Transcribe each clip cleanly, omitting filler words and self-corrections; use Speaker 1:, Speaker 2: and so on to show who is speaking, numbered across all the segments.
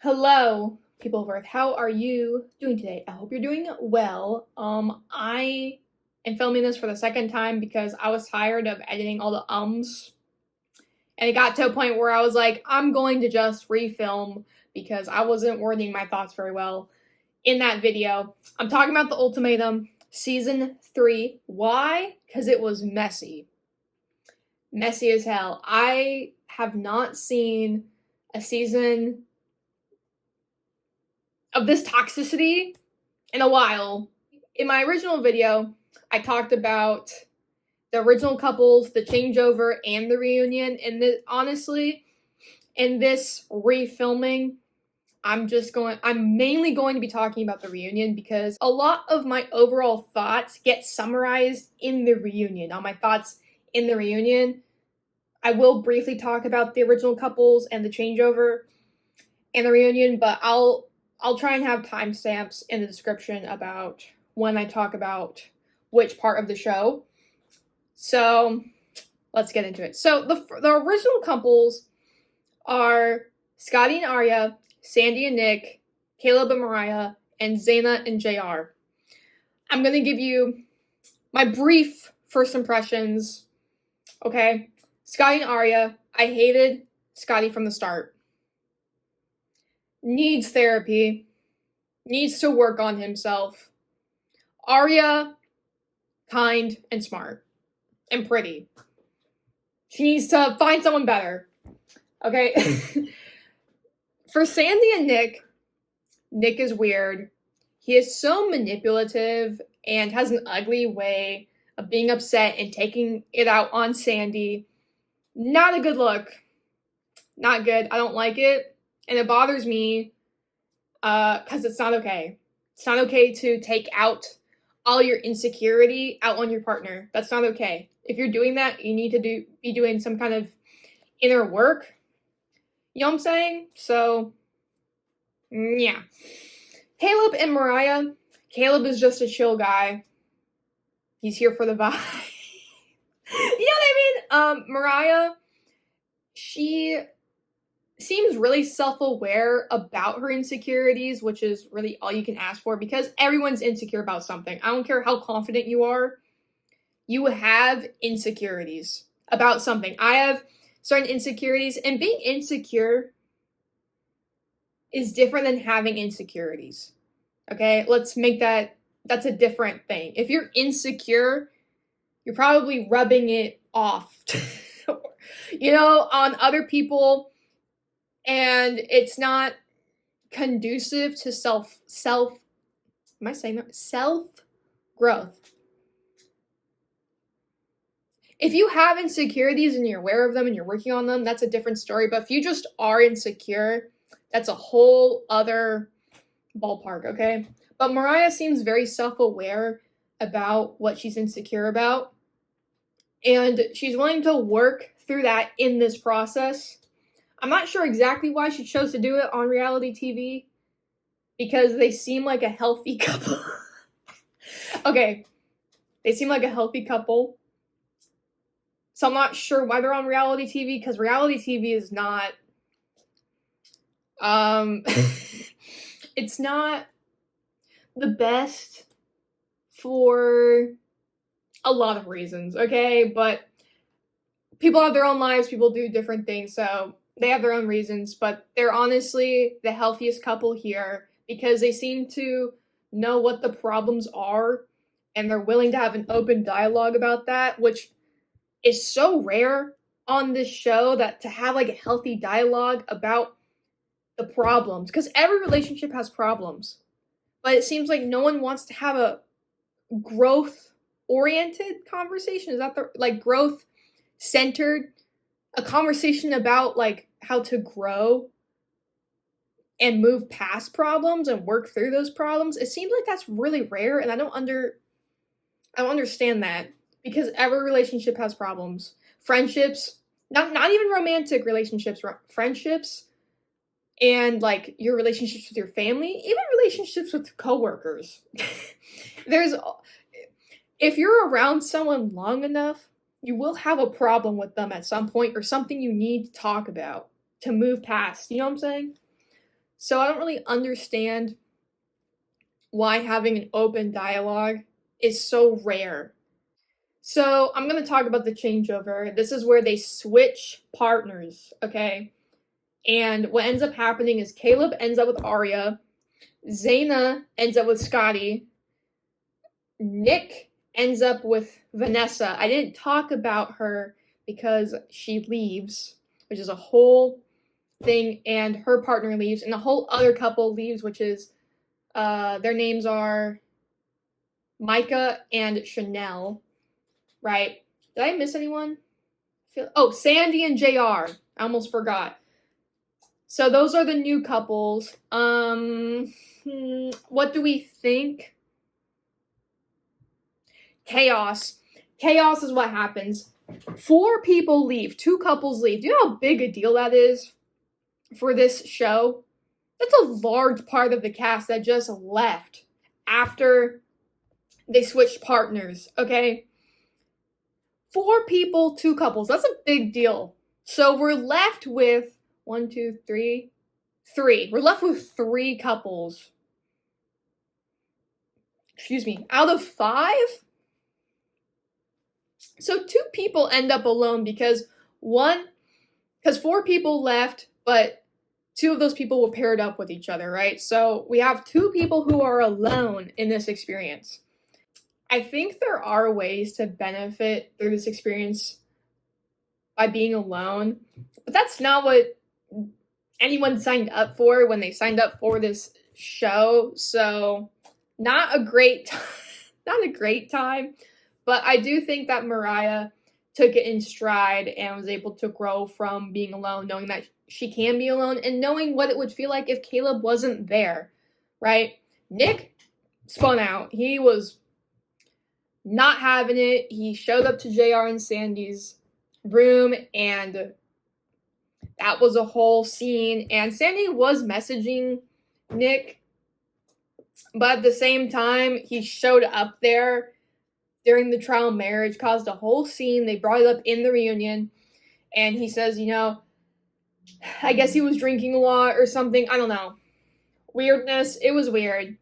Speaker 1: Hello, people of Earth. How are you doing today? I hope you're doing well. I am filming this for the second time because I was tired of editing all the ums. And it got to a point where I was like, I'm going to just refilm because I wasn't wording my thoughts very well in that video. I'm talking about the Ultimatum Season 3. Why? Because it was messy. Messy as hell. I have not seen a season of this toxicity in a while. In my original video, I talked about the original couples, the changeover, and the reunion. And honestly, in this refilming, I'm mainly going to be talking about the reunion because a lot of my overall thoughts get summarized in the reunion. All my thoughts in the reunion. I will briefly talk about the original couples and the changeover and the reunion, but I'll try and have timestamps in the description about when I talk about which part of the show. So let's get into it. So the original couples are Scotty and Arya, Sandy and Nick, Caleb and Mariah, and Zaina and JR. I'm going to give you my brief first impressions. Okay. Scotty and Arya, I hated Scotty from the start. Needs therapy. Needs to work on himself. Arya, kind and smart. And pretty. She needs to find someone better. Okay? For Sandy and Nick is weird. He is so manipulative and has an ugly way of being upset and taking it out on Sandy. Not a good look. Not good. I don't like it. And it bothers me because it's not okay. It's not okay to take out all your insecurity out on your partner. That's not okay. If you're doing that, you need to be doing some kind of inner work. You know what I'm saying? So, yeah. Caleb and Mariah. Caleb is just a chill guy. He's here for the vibe. You know what I mean? Mariah, she seems really self-aware about her insecurities, which is really all you can ask for because everyone's insecure about something. I don't care how confident you are. You have insecurities about something. I have certain insecurities, and being insecure is different than having insecurities. Okay? Let's make that's a different thing. If you're insecure, you're probably rubbing it off, on other people, and it's not conducive to self-growth. If you have insecurities and you're aware of them and you're working on them, that's a different story. But if you just are insecure, that's a whole other ballpark, okay? But Mariah seems very self-aware about what she's insecure about. And she's willing to work through that in this process. I'm not sure exactly why she chose to do it on reality TV. Because they seem like a healthy couple. Okay. They seem like a healthy couple. So I'm not sure why they're on reality TV. Because reality TV is not... it's not the best for a lot of reasons, okay? But people have their own lives, people do different things, so they have their own reasons, but they're honestly the healthiest couple here because they seem to know what the problems are and they're willing to have an open dialogue about that, which is so rare on this show, that to have like a healthy dialogue about the problems, because every relationship has problems, but it seems like no one wants to have a growth-oriented conversation. Is that growth-centered? A conversation about like how to grow and move past problems and work through those problems. It seems like that's really rare, and I don't understand that because every relationship has problems. Friendships, not even romantic relationships, friendships, and like your relationships with your family, even relationships with coworkers. If you're around someone long enough, you will have a problem with them at some point or something you need to talk about to move past. You know what I'm saying? So I don't really understand why having an open dialogue is so rare. So I'm going to talk about the changeover. This is where they switch partners, okay? And what ends up happening is Caleb ends up with Arya, Zaina ends up with Scotty, Nick ends up with Vanessa. I didn't talk about her because she leaves, which is a whole thing, and her partner leaves, and the whole other couple leaves, which is their names are Micah and Chanel, right? Did I miss anyone? Oh, Sandy and JR. I almost forgot. So those are the new couples. What do we think? Chaos. Chaos is what happens. 4 people leave. 2 couples leave. Do you know how big a deal that is for this show? That's a large part of the cast that just left after they switched partners, okay? 4 people, 2 couples. That's a big deal. So we're left with 1, 2, 3. We're left with 3 couples. Excuse me. Out of 5? So 2 people end up alone because 4 people left, but 2 of those people were paired up with each other, right? So we have 2 people who are alone in this experience. I think there are ways to benefit through this experience by being alone, but that's not what anyone signed up for when they signed up for this show. So not a great time, but I do think that Mariah took it in stride and was able to grow from being alone, knowing that she can be alone and knowing what it would feel like if Caleb wasn't there, right? Nick spun out. He was not having it. He showed up to JR and Sandy's room, and that was a whole scene. And Sandy was messaging Nick, but at the same time, he showed up there during the trial marriage, caused a whole scene. They brought it up in the reunion, and he says, I guess he was drinking a lot or something. I don't know. Weirdness. It was weird.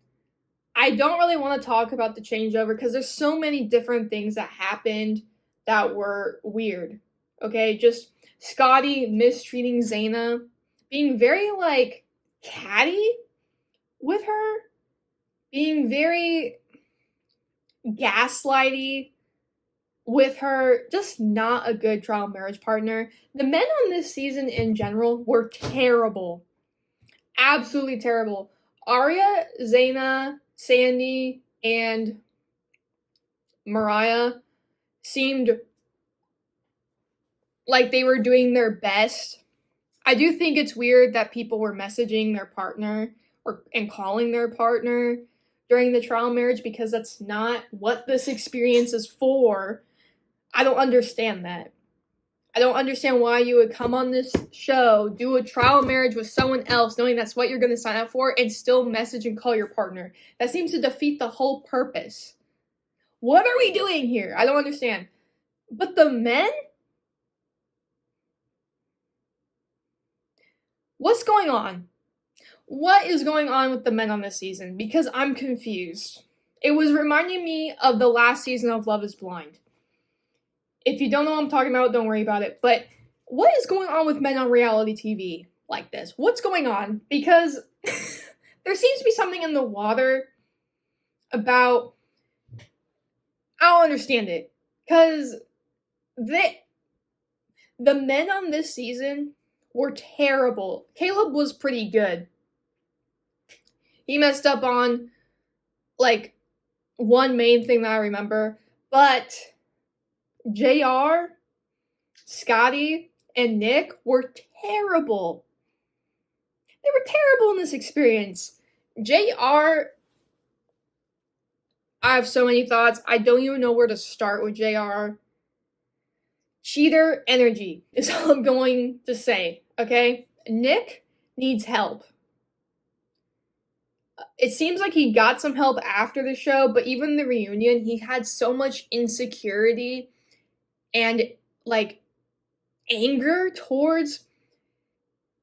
Speaker 1: I don't really want to talk about the changeover because there's so many different things that happened that were weird. Okay, just Scotty mistreating Zaina, being very catty with her, being very gaslighty with her, just not a good trial marriage partner. The men on this season in general were terrible. Absolutely terrible. Arya, Zaina, Sandy, and Mariah seemed like they were doing their best. I do think it's weird that people were messaging their partner and calling their partner during the trial marriage because that's not what this experience is for. I don't understand that. I don't understand why you would come on this show, do a trial marriage with someone else, knowing that's what you're going to sign up for, and still message and call your partner. That seems to defeat the whole purpose. What are we doing here? I don't understand. But the men? What's going on? What is going on with the men on this season? Because I'm confused. It was reminding me of the last season of Love is Blind. If you don't know what I'm talking about, don't worry about it. But what is going on with men on reality TV like this? What's going on? Because there seems to be something in the water about... I don't understand it. Because the men on this season were terrible. Caleb was pretty good. He messed up on, one main thing that I remember. But JR, Scotty, and Nick were terrible. They were terrible in this experience. JR, I have so many thoughts. I don't even know where to start with JR. Cheater energy is all I'm going to say, okay? Nick needs help. It seems like he got some help after the show, but even the reunion, he had so much insecurity and, anger towards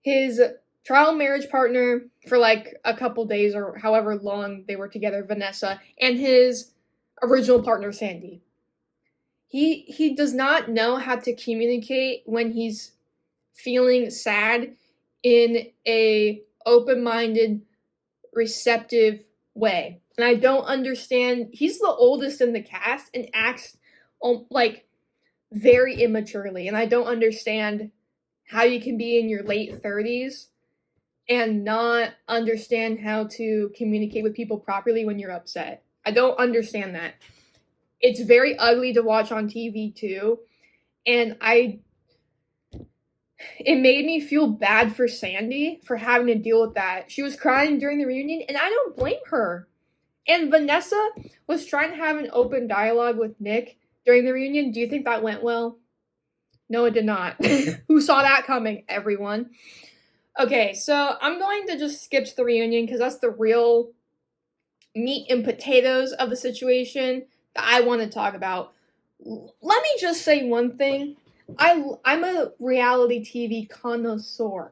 Speaker 1: his trial marriage partner for like a couple days or however long they were together, Vanessa, and his original partner, Sandy. He does not know how to communicate when he's feeling sad in a open-minded, receptive way. And I don't understand. He's the oldest in the cast and acts like very immaturely. And I don't understand how you can be in your late 30s and not understand how to communicate with people properly when you're upset. I don't understand that. It's very ugly to watch on TV too. And it made me feel bad for Sandy for having to deal with that. She was crying during the reunion, and I don't blame her. And Vanessa was trying to have an open dialogue with Nick during the reunion. Do you think that went well? No, it did not. Who saw that coming? Everyone. Okay, so I'm going to just skip to the reunion because that's the real meat and potatoes of the situation that I want to talk about. Let me just say one thing. I'm a reality TV connoisseur,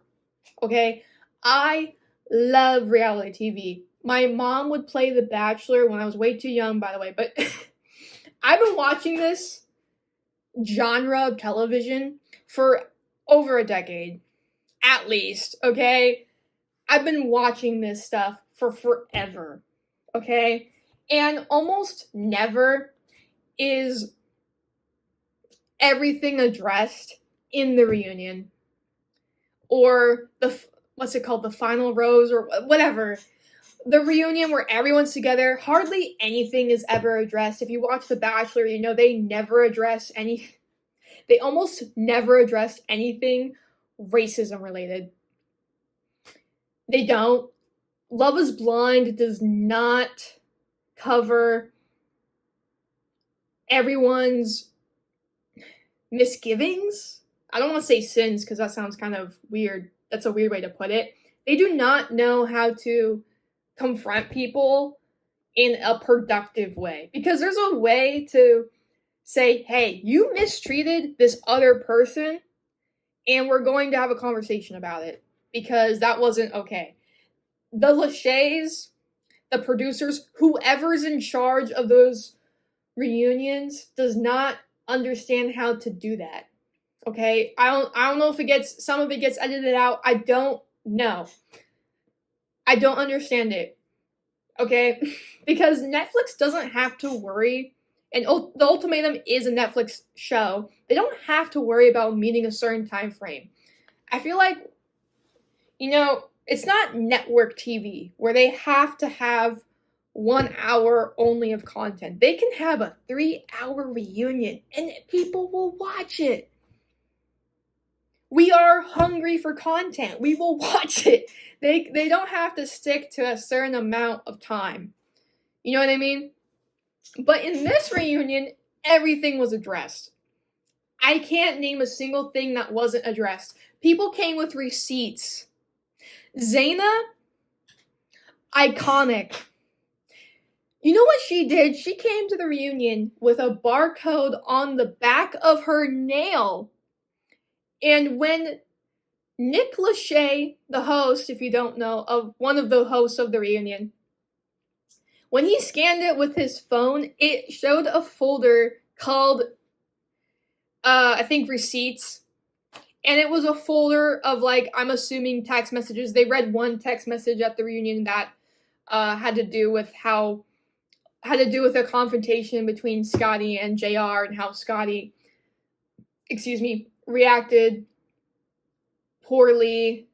Speaker 1: okay? I love reality TV. My mom would play The Bachelor when I was way too young, by the way, but I've been watching this genre of television for over a decade, at least, okay? I've been watching this stuff for forever, okay? And almost never is everything addressed in the reunion or what's it called, the final rose or whatever, the reunion where everyone's together. Hardly anything is ever addressed. If you watch The Bachelor, you know they almost never address anything racism related. They don't. Love is Blind does not cover everyone's misgivings. I don't want to say sins because that sounds kind of weird. That's a weird way to put it. They do not know how to confront people in a productive way, because there's a way to say, hey, you mistreated this other person and we're going to have a conversation about it because that wasn't okay. The Lachey's, the producers, whoever's in charge of those reunions does not understand how to do that. Okay? I don't know if some of it gets edited out. I don't know. I don't understand it. Okay? Because Netflix doesn't have to worry, and the Ultimatum is a Netflix show. They don't have to worry about meeting a certain time frame. I feel like, it's not network TV where they have to have 1 hour only of content. They can have a 3-hour reunion and people will watch it. We are hungry for content. We will watch it. They don't have to stick to a certain amount of time. You know what I mean? But in this reunion, everything was addressed. I can't name a single thing that wasn't addressed. People came with receipts. Zaina, iconic. You know what she did? She came to the reunion with a barcode on the back of her nail. And when Nick Lachey, the host, if you don't know, of one of the hosts of the reunion, when he scanned it with his phone, it showed a folder called, I think, receipts. And it was a folder of, I'm assuming text messages. They read one text message at the reunion that had to do with a confrontation between Scotty and JR and how Scotty, reacted poorly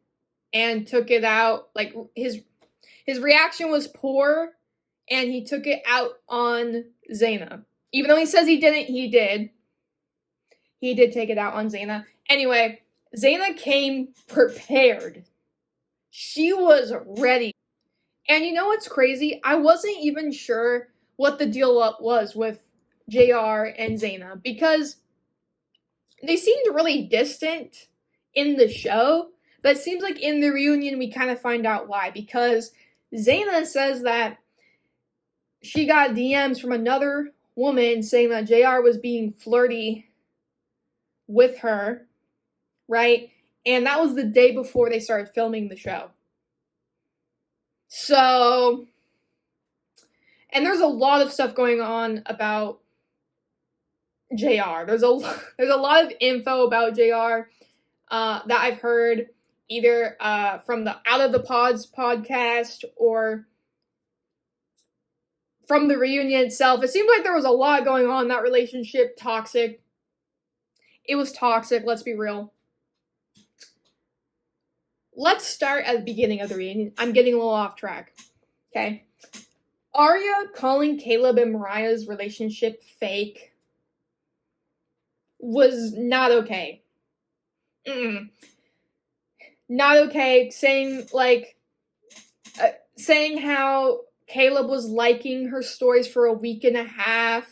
Speaker 1: and took it out. His reaction was poor and he took it out on Zaina. Even though he says he didn't, he did. He did take it out on Zaina. Anyway, Zaina came prepared. She was ready. And you know what's crazy? I wasn't even sure what the deal was with JR and Zaina because they seemed really distant in the show, but it seems like in the reunion we kind of find out why, because Zaina says that she got DMs from another woman saying that JR was being flirty with her, right? And that was the day before they started filming the show. So, and there's a lot of stuff going on about JR. There's a lot of info about JR that I've heard either from the Out of the Pods podcast or from the reunion itself. It seemed like there was a lot going on in that relationship. Toxic. It was toxic, let's be real. Let's start at the beginning of the reunion. I'm getting a little off track. Okay. Arya calling Caleb and Mariah's relationship fake was not okay. Not okay. Saying how Caleb was liking her stories for a week and a half,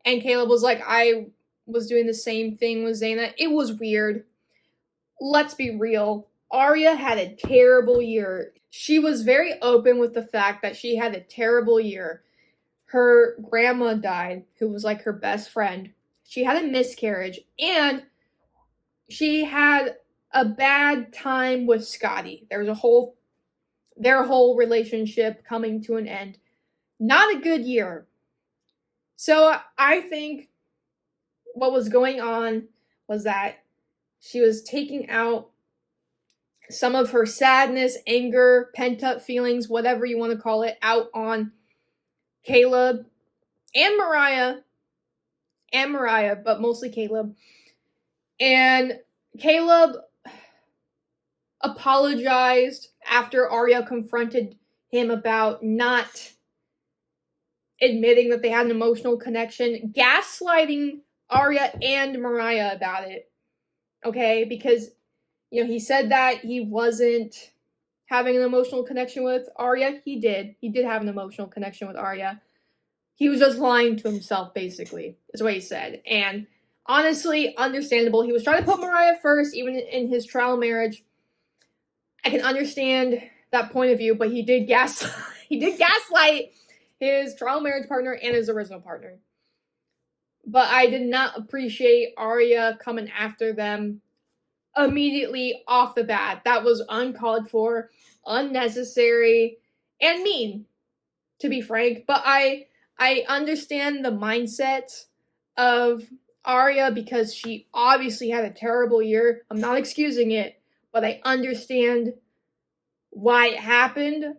Speaker 1: and Caleb was like, I was doing the same thing with Zaina. It was weird. Let's be real. Arya had a terrible year. She was very open with the fact that she had a terrible year. Her grandma died, who was like her best friend. She had a miscarriage, and she had a bad time with Scotty. There was their whole relationship coming to an end. Not a good year. So I think what was going on was that she was taking out some of her sadness, anger, pent-up feelings, whatever you want to call it, out on Caleb and Mariah, but mostly Caleb. And Caleb apologized after Arya confronted him about not admitting that they had an emotional connection, gaslighting Arya and Mariah about it. Okay, because he said that he wasn't having an emotional connection with Arya. He did have an emotional connection with Arya. He was just lying to himself, basically, is what he said. And honestly, understandable. He was trying to put Mariah first, even in his trial marriage. I can understand that point of view, but he did gaslight his trial marriage partner and his original partner. But I did not appreciate Arya coming after them immediately off the bat. That was uncalled for, unnecessary, and mean, to be frank. But I understand the mindset of Arya because she obviously had a terrible year. I'm not excusing it, but I understand why it happened.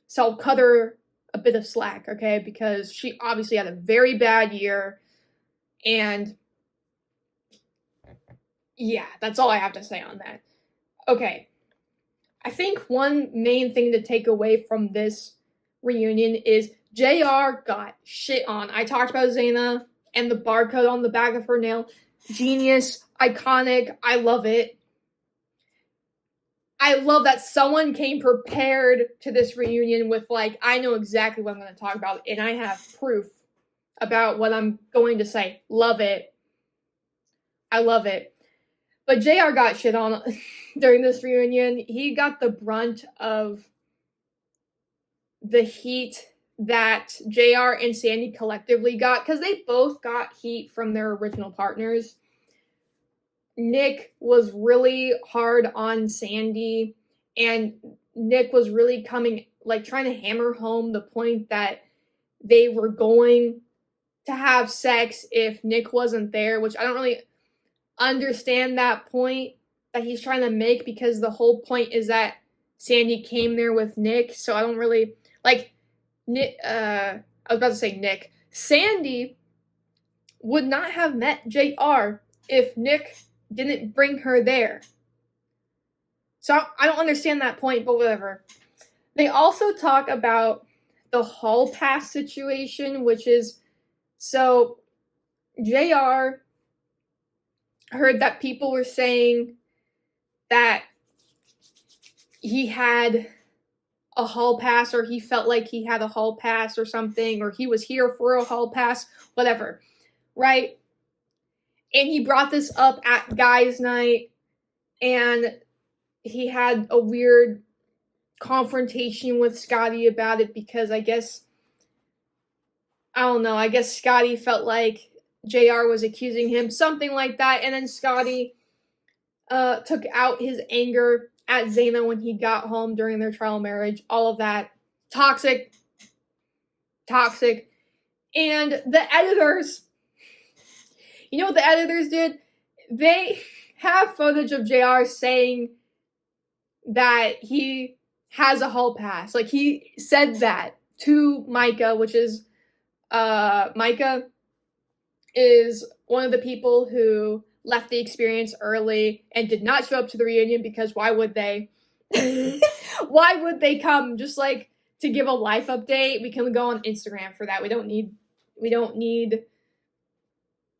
Speaker 1: So I'll cut her a bit of slack, okay? Because she obviously had a very bad year. And yeah, that's all I have to say on that. Okay. I think one main thing to take away from this reunion is JR got shit on. I talked about Zaina and the barcode on the back of her nail. Genius, iconic, I love it. I love that someone came prepared to this reunion with I know exactly what I'm going to talk about, and I have proof about what I'm going to say. Love it. I love it. But JR got shit on during this reunion. He got the brunt of the heat that JR and Sandy collectively got, because they both got heat from their original partners. Nick was really hard on Sandy, and Nick was really trying to hammer home the point that they were going to have sex if Nick wasn't there, which I don't really understand that point that he's trying to make, because the whole point is that Sandy came there with Nick. So I don't really Nick. I was about to say Nick. Sandy would not have met JR if Nick didn't bring her there. So I don't understand that point, but whatever. They also talk about the hall pass situation, which is, so JR heard that people were saying that he had a hall pass, or he felt like he had a hall pass or something, or he was here for a hall pass, whatever, right? And he brought this up at guys' night, and he had a weird confrontation with Scotty about it, because I guess Scotty felt like JR was accusing him, something like that, and then Scotty took out his anger at Zaina when he got home during their trial marriage. All of that. Toxic. And the editors, you know what the editors did? They have footage of JR saying that he has a hall pass. Like, he said that to Micah, which is, Micah is one of the people who left the experience early and did not show up to the reunion, because why would they? Why would they come just like to give a life update? We can go on Instagram for that. We don't need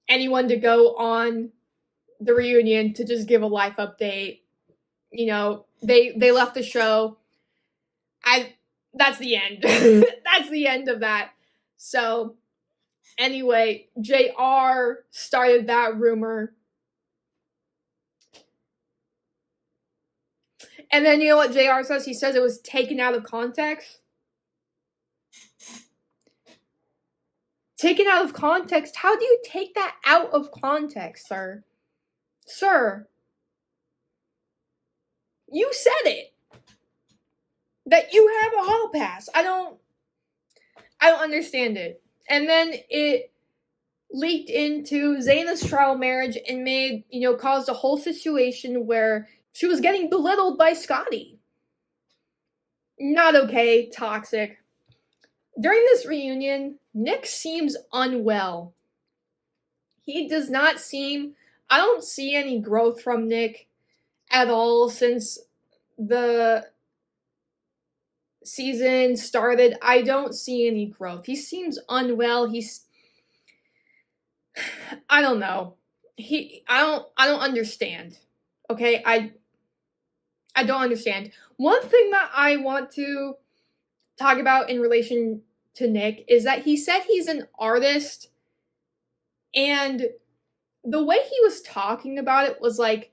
Speaker 1: anyone to go on the reunion to just give a life update. You know, they left the show. That's the end. That's the end of that. So anyway, JR started that rumor. And then you know what JR says? He says it was taken out of context. Taken out of context? How do you take that out of context, sir? Sir, you said it. That you have a hall pass. I don't understand it. And then it leaked into Zaina's trial marriage and made, caused a whole situation where she was getting belittled by Scotty. Not okay, toxic. During this reunion, Nick seems unwell. He does not seem, I don't see any growth from Nick at all since the season started. I don't see any growth. He seems unwell. I don't know. I don't understand. Okay, I don't understand. One thing that I want to talk about in relation to Nick is that he said he's an artist, and the way he was talking about it was like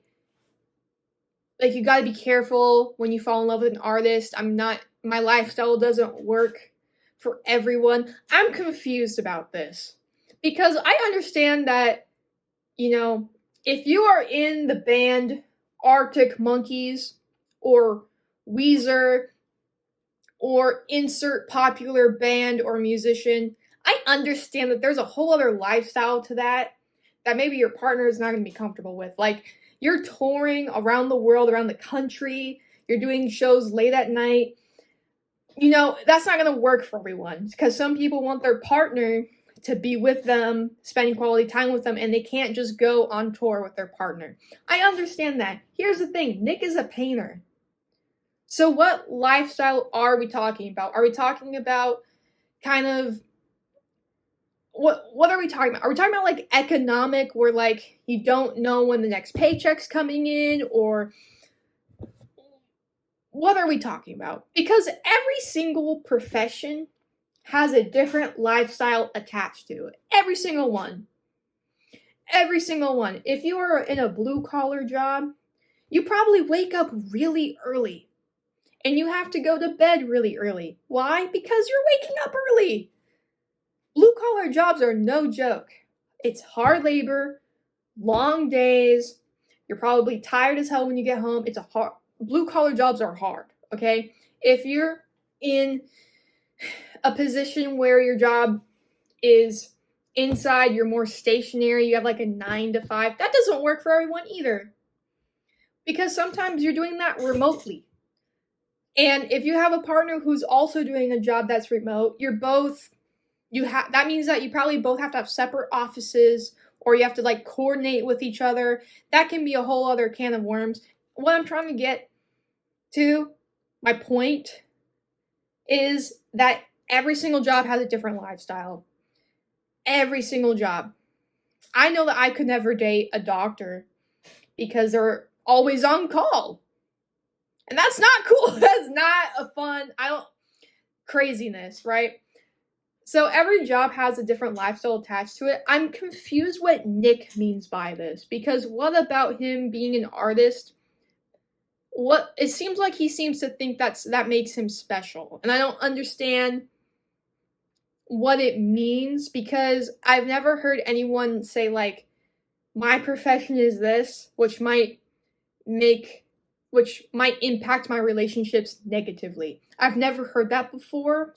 Speaker 1: you gotta be careful when you fall in love with an artist. My lifestyle doesn't work for everyone. I'm confused about this because I understand that, if you are in the band Arctic Monkeys or Weezer or insert popular band or musician, I understand that there's a whole other lifestyle to that maybe your partner is not going to be comfortable with. Like, you're touring around the world, around the country, you're doing shows late at night. That's not going to work for everyone, because some people want their partner to be with them, spending quality time with them, and they can't just go on tour with their partner. I understand that. Here's the thing. Nick is a painter. So what lifestyle are we talking about? Are we talking about kind of, what are we talking about? Are we talking about like economic, where like you don't know when the next paycheck's coming in, or what are we talking about? Because every single profession has a different lifestyle attached to it. Every single one. Every single one. If you are in a blue-collar job, you probably wake up really early. And you have to go to bed really early. Why? Because you're waking up early. Blue-collar jobs are no joke. It's hard labor, long days. You're probably tired as hell when you get home. Blue-collar jobs are hard, okay? If you're in a position where your job is inside, you're more stationary, you have like a 9 to 5, that doesn't work for everyone either. Because sometimes you're doing that remotely. And if you have a partner who's also doing a job that's remote, that means that you probably both have to have separate offices, or you have to like coordinate with each other. That can be a whole other can of worms. What I'm trying to get to, my point, is that every single job has a different lifestyle. Every single job. I know that I could never date a doctor because they're always on call. And that's not cool. That's not a fun, craziness, right? So every job has a different lifestyle attached to it. I'm confused what Nick means by this, because what about him being an artist? It seems like he seems to think that makes him special. And I don't understand what it means, because I've never heard anyone say like, my profession is this, which might might impact my relationships negatively. I've never heard that before.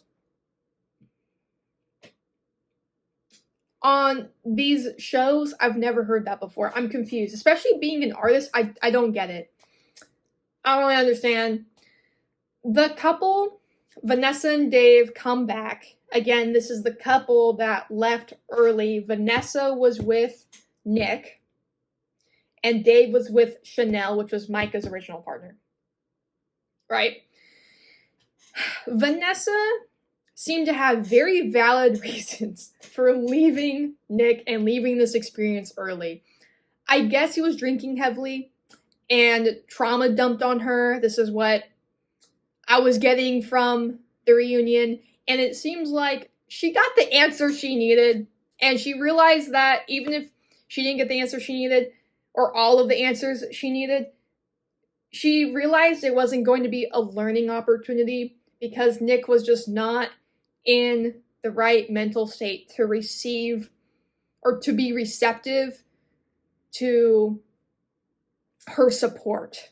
Speaker 1: On these shows, I've never heard that before. I'm confused. Especially being an artist, I don't get it. I don't really understand. The couple, Vanessa and Dave, come back. Again, this is the couple that left early. Vanessa was with Nick, and Dave was with Chanel, which was Micah's original partner. Right? Vanessa seemed to have very valid reasons for leaving Nick and leaving this experience early. I guess he was drinking heavily and trauma dumped on her. This is what I was getting from the reunion. And it seems like she got the answer she needed. And she realized that even if she didn't get the answer she needed, or all of the answers she needed, she realized it wasn't going to be a learning opportunity because Nick was just not in the right mental state to receive or to be receptive to her support.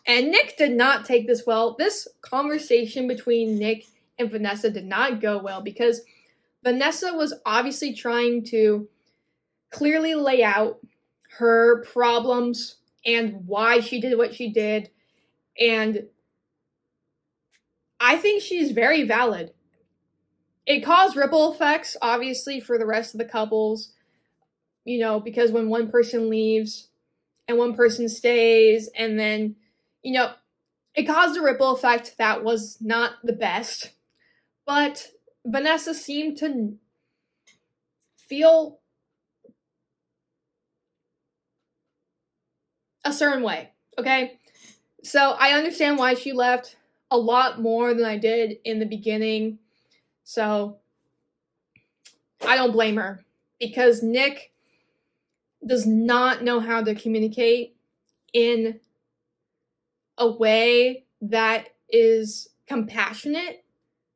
Speaker 1: And Nick did not take this well. This conversation between Nick and Vanessa did not go well because Vanessa was obviously trying to clearly lay out her problems and why she did what she did. And I think she's very valid. It caused ripple effects, obviously, for the rest of the couples, because when one person leaves and one person stays, and then, it caused a ripple effect that was not the best. But Vanessa seemed to feel a certain way, okay? So I understand why she left a lot more than I did in the beginning. So I don't blame her because Nick does not know how to communicate in a way that is compassionate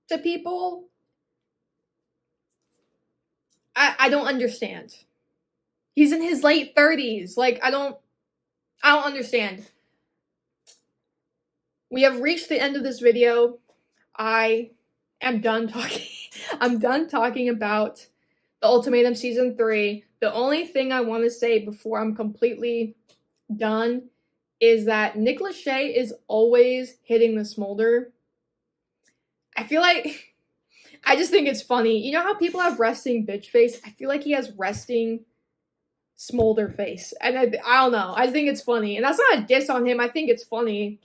Speaker 1: to people. I don't understand. He's in his late 30s. Like, I don't understand. We have reached the end of this video. I am done talking. I'm done talking about the Ultimatum Season 3. The only thing I want to say before I'm completely done is that Nick Lachey is always hitting the smolder. I feel like, I just think it's funny. You know how people have resting bitch face? I feel like he has resting smolder face. And I don't know. I think it's funny. And that's not a diss on him. I think it's funny.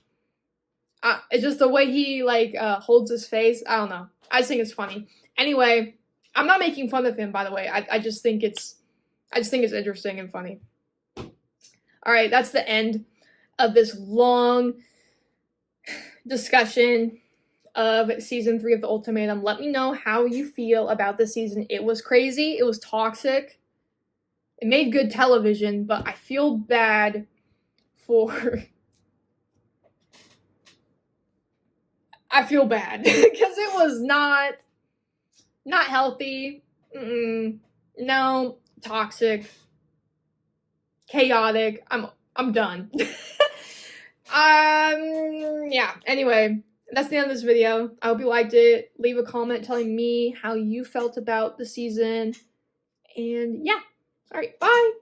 Speaker 1: It's just the way he holds his face. I don't know. I just think it's funny. Anyway, I'm not making fun of him, by the way. I just think it's interesting and funny. All right, that's the end of this long discussion of Season 3 of The Ultimatum. Let me know how you feel about the season. It was crazy. It was toxic. It made good television, but I feel bad for... I feel bad because it was not healthy. No, toxic, chaotic. I'm done. Yeah. Anyway, that's the end of this video. I hope you liked it. Leave a comment telling me how you felt about the season. And yeah. All right. Bye.